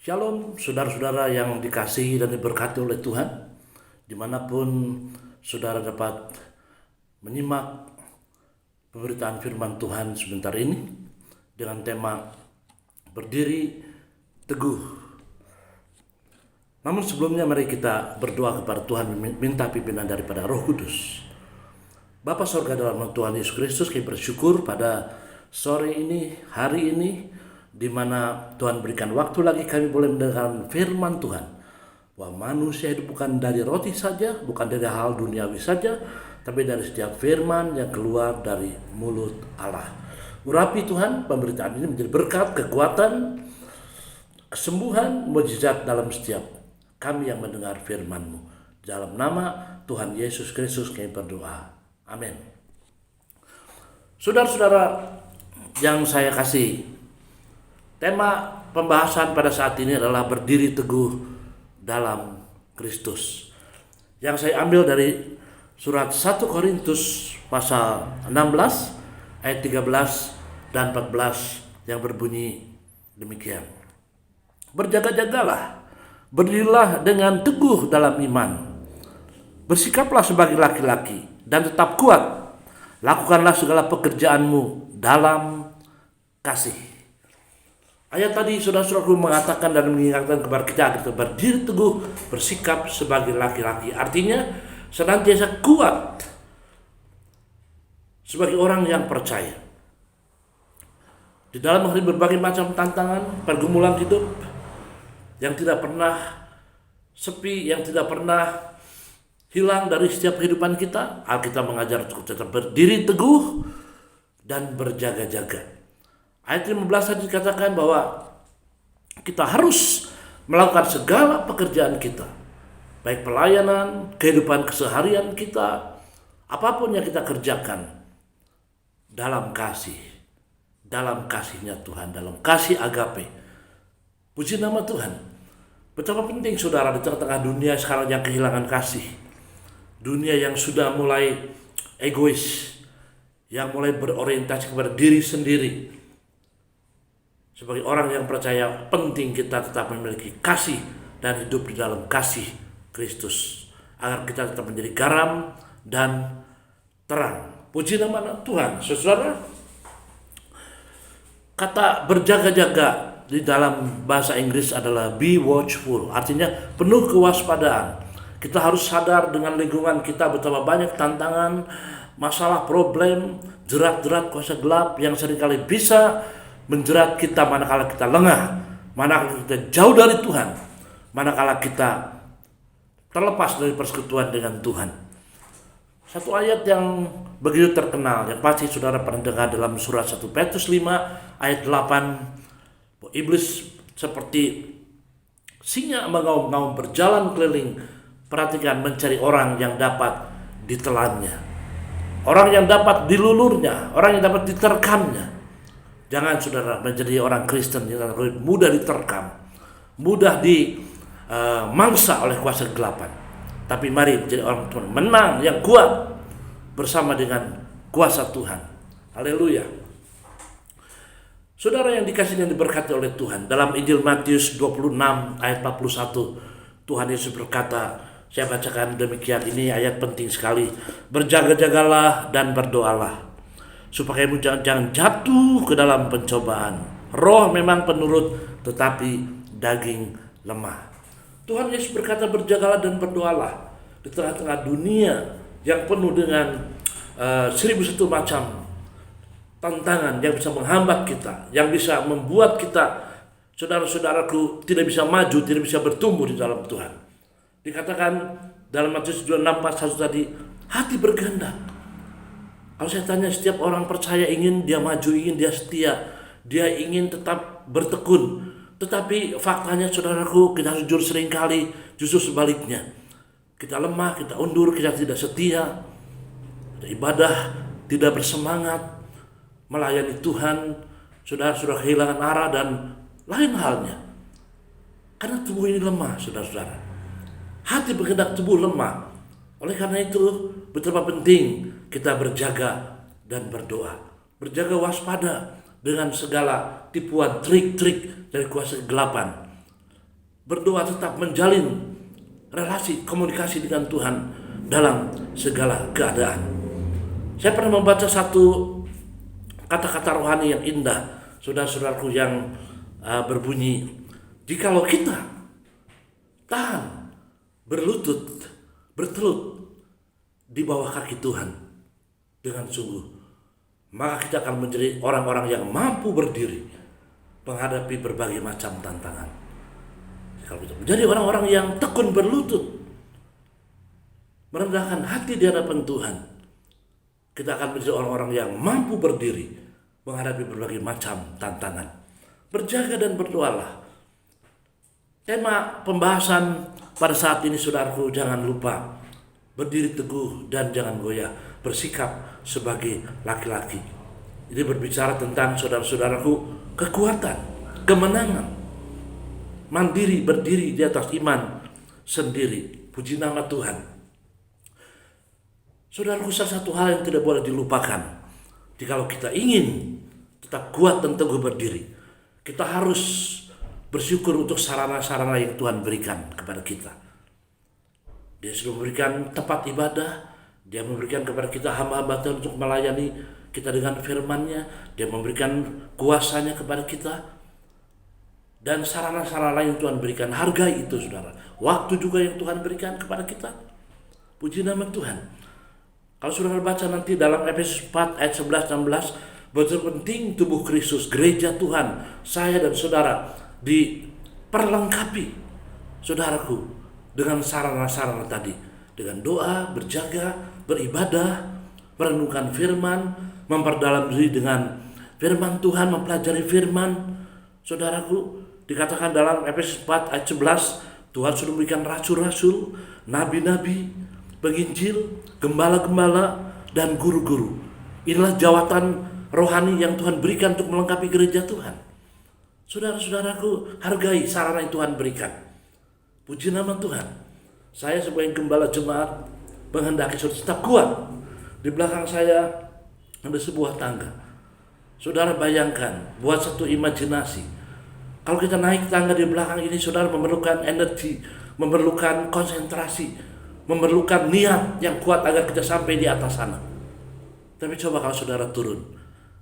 Shalom saudara-saudara yang dikasihi dan diberkati oleh Tuhan. Dimanapun saudara dapat menyimak pemberitaan firman Tuhan sebentar ini dengan tema berdiri teguh. Namun sebelumnya mari kita berdoa kepada Tuhan, minta pimpinan daripada Roh Kudus. Bapa sorga dalam nama Tuhan Yesus Kristus, kami bersyukur pada sore ini, hari ini, di mana Tuhan berikan waktu lagi kami boleh mendengarkan firman Tuhan, bahwa manusia hidup bukan dari roti saja, bukan dari hal duniawi saja, tapi dari setiap firman yang keluar dari mulut Allah. Urapi Tuhan pemberitaan ini menjadi berkat, kekuatan, kesembuhan, mukjizat dalam setiap kami yang mendengar firman-Mu. Dalam nama Tuhan Yesus Kristus kami berdoa. Amin. Saudara-saudara yang saya kasih, tema pembahasan pada saat ini adalah berdiri teguh dalam Kristus. Yang saya ambil dari surat 1 Korintus pasal 16 ayat 13 dan 14 yang berbunyi demikian. Berjaga-jagalah, berdirilah dengan teguh dalam iman. Bersikaplah sebagai laki-laki dan tetap kuat. Lakukanlah segala pekerjaanmu dalam kasih. Ayat tadi saudara-saudaraku mengatakan dan mengingatkan kepada kita berdiri teguh, bersikap sebagai laki-laki. Artinya senantiasa kuat sebagai orang yang percaya. Di dalam menghadapi berbagai macam tantangan, pergumulan hidup yang tidak pernah sepi, yang tidak pernah hilang dari setiap kehidupan kita, Alkitab mengajar untuk tetap berdiri teguh dan berjaga-jaga. Ayat 15 tadi dikatakan bahwa kita harus melakukan segala pekerjaan kita, baik pelayanan, kehidupan keseharian kita, apapun yang kita kerjakan dalam kasih, dalam kasihnya Tuhan, dalam kasih agape. Puji nama Tuhan. Betapa penting saudara di tengah-tengah dunia sekarang yang kehilangan kasih, dunia yang sudah mulai egois, yang mulai berorientasi kepada diri sendiri. Sebagai orang yang percaya, penting kita tetap memiliki kasih dan hidup di dalam kasih Kristus, agar kita tetap menjadi garam dan terang. Puji nama Tuhan. Saudara, kata berjaga-jaga di dalam bahasa Inggris adalah be watchful, artinya penuh kewaspadaan. Kita harus sadar dengan lingkungan kita betapa banyak tantangan, masalah, problem, jerat-jerat kuasa gelap yang seringkali bisa menjerat kita manakala kita lengah, manakala kita jauh dari Tuhan, manakala kita terlepas dari persekutuan dengan Tuhan. Satu ayat yang begitu terkenal, yang pasti saudara pernah dengar dalam surat 1 Petrus 5 ayat 8. Iblis seperti singa mengaum-ngaum berjalan keliling, perhatikan, mencari orang yang dapat ditelannya, orang yang dapat dilulurnya, orang yang dapat diterkamnya. Jangan saudara menjadi orang Kristen yang mudah diterkam, mudah dimangsa oleh kuasa kegelapan. Tapi mari menjadi orang Tuhan, menang yang kuat bersama dengan kuasa Tuhan. Haleluya. Saudara yang dikasihi dan diberkati oleh Tuhan, dalam Injil Matius 26 ayat 41, Tuhan Yesus berkata, saya bacakan demikian, ini ayat penting sekali. Berjaga-jagalah dan berdoalah, supaya kamu jangan jatuh ke dalam pencobaan. Roh memang penurut, tetapi daging lemah. Tuhan Yesus berkata berjagalah dan berdoalah di tengah-tengah dunia yang penuh dengan 1001 macam tantangan yang bisa menghambat kita, yang bisa membuat kita, saudara-saudaraku, tidak bisa maju, tidak bisa bertumbuh di dalam Tuhan. Dikatakan dalam Matius 26 pasal 1 tadi, hati berkehendak. Kalau saya tanya, setiap orang percaya ingin dia maju, ingin dia setia, dia ingin tetap bertekun. Tetapi faktanya saudaraku, kita jujur seringkali justru sebaliknya. Kita lemah, kita undur, kita tidak setia, kita ibadah, tidak bersemangat, melayani Tuhan, saudara-saudara kehilangan arah dan lain halnya. Karena tubuh ini lemah, saudara-saudara. Hati berkehendak, tubuh lemah. Oleh karena itu, betapa penting kita berjaga dan berdoa. Berjaga waspada dengan segala tipuan, trik-trik dari kuasa kegelapan. berdoa, tetap menjalin relasi komunikasi dengan Tuhan dalam segala keadaan. Saya pernah membaca satu kata-kata rohani yang indah, saudara-saudaraku, yang berbunyi, jikalau kita tahan berlutut, bertelut di bawah kaki Tuhan dengan sungguh, maka kita akan menjadi orang-orang yang mampu berdiri menghadapi berbagai macam tantangan. Kalau kita menjadi orang-orang yang tekun berlutut, merendahkan hati di hadapan Tuhan, kita akan menjadi orang-orang yang mampu berdiri menghadapi berbagai macam tantangan. Berjaga dan berdoalah. Tema pembahasan pada saat ini, saudaraku, jangan lupa berdiri teguh dan jangan goyah, bersikap sebagai laki-laki. Ini berbicara tentang, saudara-saudaraku, kekuatan, kemenangan, mandiri, berdiri di atas iman sendiri. Puji nama Tuhan. Saudaraku, salah satu hal yang tidak boleh dilupakan, jikalau kita ingin tetap kuat dan teguh berdiri, kita harus bersyukur untuk sarana-sarana yang Tuhan berikan kepada kita. Dia sudah memberikan tempat ibadah, Dia memberikan kepada kita hamba-hamba Tuhan untuk melayani kita dengan firman-Nya, Dia memberikan kuasanya kepada kita, dan sarana-sarana yang Tuhan berikan. Hargai itu, saudara. Waktu juga yang Tuhan berikan kepada kita. Puji nama Tuhan. Kalau saudara baca nanti dalam Efesus 4 ayat 11-16, betul penting tubuh Kristus, gereja Tuhan, saya dan saudara diperlengkapi, saudaraku, dengan sarana-sarana tadi, dengan doa, berjaga, beribadah, merenungkan firman, memperdalam diri dengan firman Tuhan, mempelajari firman. Saudaraku, dikatakan dalam Efesus 4 ayat 11, Tuhan sudah memberikan rasul-rasul, nabi-nabi, penginjil, gembala-gembala, dan guru-guru. Inilah jawatan rohani yang Tuhan berikan untuk melengkapi gereja Tuhan. Saudara-saudaraku, hargai sarana yang Tuhan berikan. Puji nama Tuhan. Saya sebagai gembala jemaat menghendaki saudara tetap kuat. Di belakang saya ada sebuah tangga. Saudara bayangkan, buat satu imajinasi. Kalau kita naik tangga di belakang ini, saudara memerlukan energi, memerlukan konsentrasi, memerlukan niat yang kuat agar kita sampai di atas sana. Tapi coba kalau saudara turun,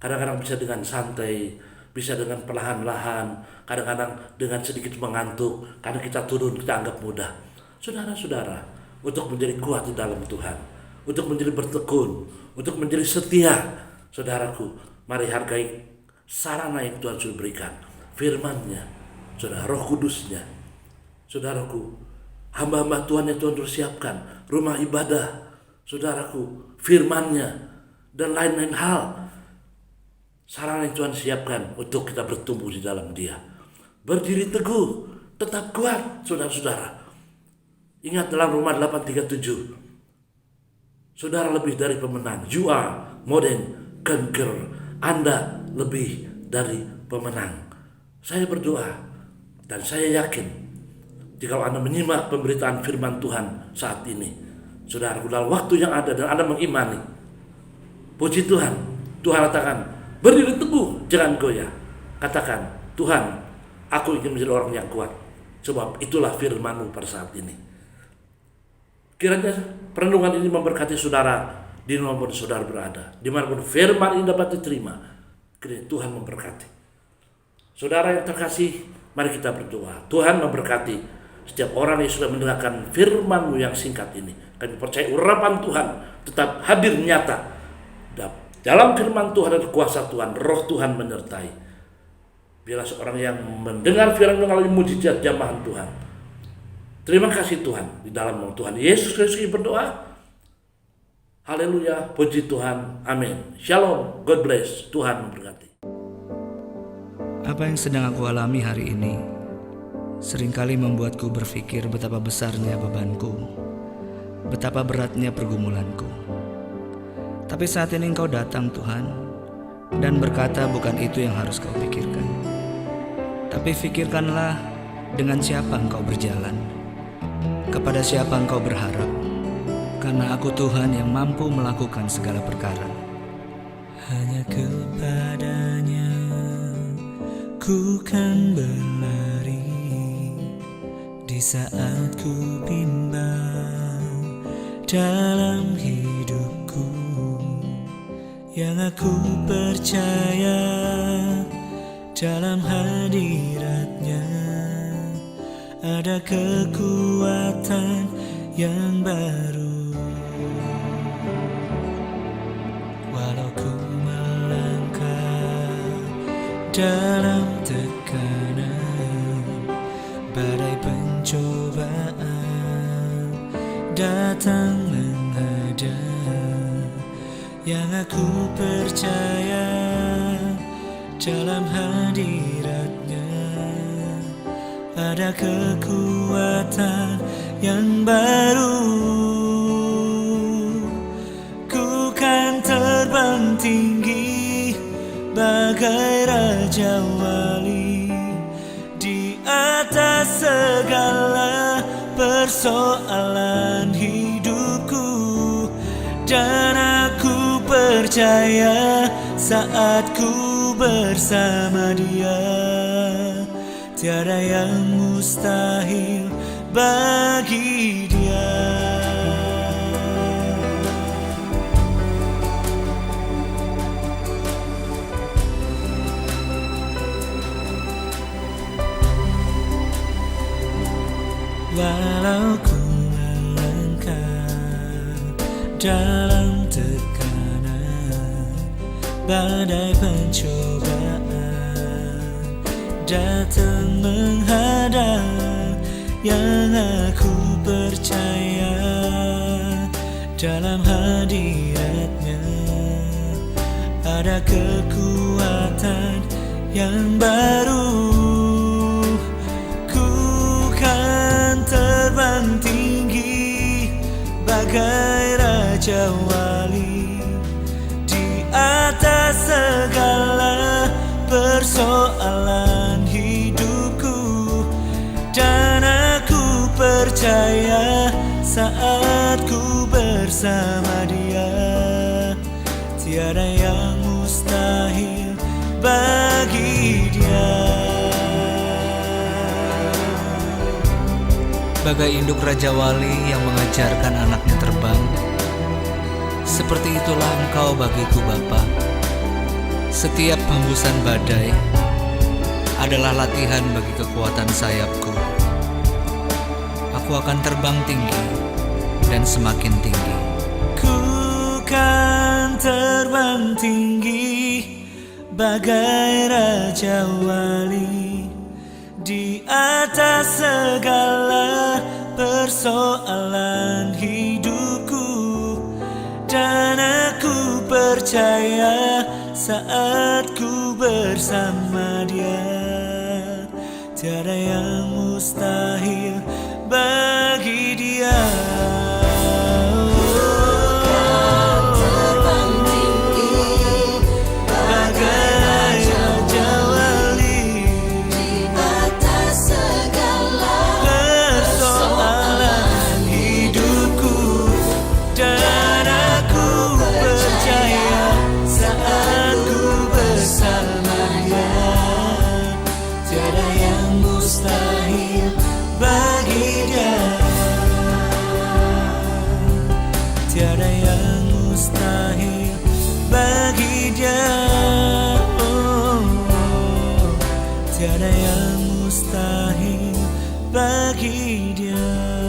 kadang-kadang bisa dengan santai, bisa dengan perlahan-lahan, kadang-kadang dengan sedikit mengantuk, karena kita turun, kita anggap mudah. Saudara-saudara, untuk menjadi kuat di dalam Tuhan, untuk menjadi bertekun, untuk menjadi setia, saudaraku, mari hargai sarana yang Tuhan sudah berikan, firman-Nya, saudara, Roh Kudus-Nya. Saudaraku, hamba-hamba Tuhan yang Tuhan sudah siapkan, rumah ibadah, saudaraku, firman-Nya, dan lain-lain hal, sarana yang Tuhan siapkan untuk kita bertumbuh di dalam Dia. Berdiri teguh, tetap kuat, saudara-saudara. Ingat dalam Roma 8:37, saudara lebih dari pemenang. You are more than conqueror. Anda lebih dari pemenang. Saya berdoa dan saya yakin jika Anda menyimak pemberitaan firman Tuhan saat ini, saudara, dalam waktu yang ada dan Anda mengimani, puji Tuhan, Tuhan katakan, berdiri teguh, jangan goyah. Katakan, Tuhan, aku ingin menjadi orang yang kuat, sebab itulah firman-Mu pada saat ini. Kiranya perenungan ini memberkati saudara dimanapun saudara berada, dimanapun firman ini dapat diterima. Kiranya Tuhan memberkati. Saudara yang terkasih, mari kita berdoa. Tuhan memberkati setiap orang yang sudah mendengarkan firman-Mu yang singkat ini. Kami percaya urapan Tuhan tetap hadir nyata. Dalam firman Tuhan ada kuasa Tuhan, Roh Tuhan menyertai. Biarlah seorang yang mendengar firman mengalami mujizat jamahan Tuhan. Terima kasih Tuhan, di dalam nama Tuhan Yesus Kristus berdoa. Haleluya, puji Tuhan, amin. Shalom, God bless, Tuhan memberkati. Apa yang sedang aku alami hari ini seringkali membuatku berpikir betapa besarnya bebanku, betapa beratnya pergumulanku. Tapi saat ini Engkau datang Tuhan, dan berkata bukan itu yang harus kau pikirkan. Tapi pikirkanlah dengan siapa engkau berjalan, kepada siapa engkau berharap, karena aku Tuhan yang mampu melakukan segala perkara. Hanya kepadanya ku kan berlari, saat ku bimbang dalam hidupku, yang aku percaya dalam hadiratnya ada kekuatan yang baru. Walau ku melangkah dalam tekanan, badai pencobaan datang menghadang, yang aku percaya dalam hadiratnya ada kekuatan yang baru. Ku kan terbang tinggi bagai Raja Wali di atas segala persoalan hidupku, dan aku percaya saat ku bersama Dia tiada yang mustahil bagi Dia. Walau ku melangkah dalam tekanan, badai pencobaan datang menghadang, yang aku percaya dalam hadiratnya ada kekuatan yang baru. Ku kan terbang tinggi bagai Raja Wali di atas segala persoalan hidupku, dan aku percaya saat ku bersama Dia tiada yang mustahil bagi Dia. Bagai induk Raja Wali yang mengajarkan anaknya terbang, seperti itulah Engkau bagiku Bapa. Setiap hembusan badai adalah latihan bagi kekuatan sayapku. Aku akan terbang tinggi dan semakin tinggi. Ku kan terbang tinggi bagai Raja Wali di atas segala persoalan hidupku, dan aku percaya saat ku bersama Dia tiada yang mustahil bagi Dia. Tiada yang mustahil bagi Dia. Tiada yang mustahil bagi Dia.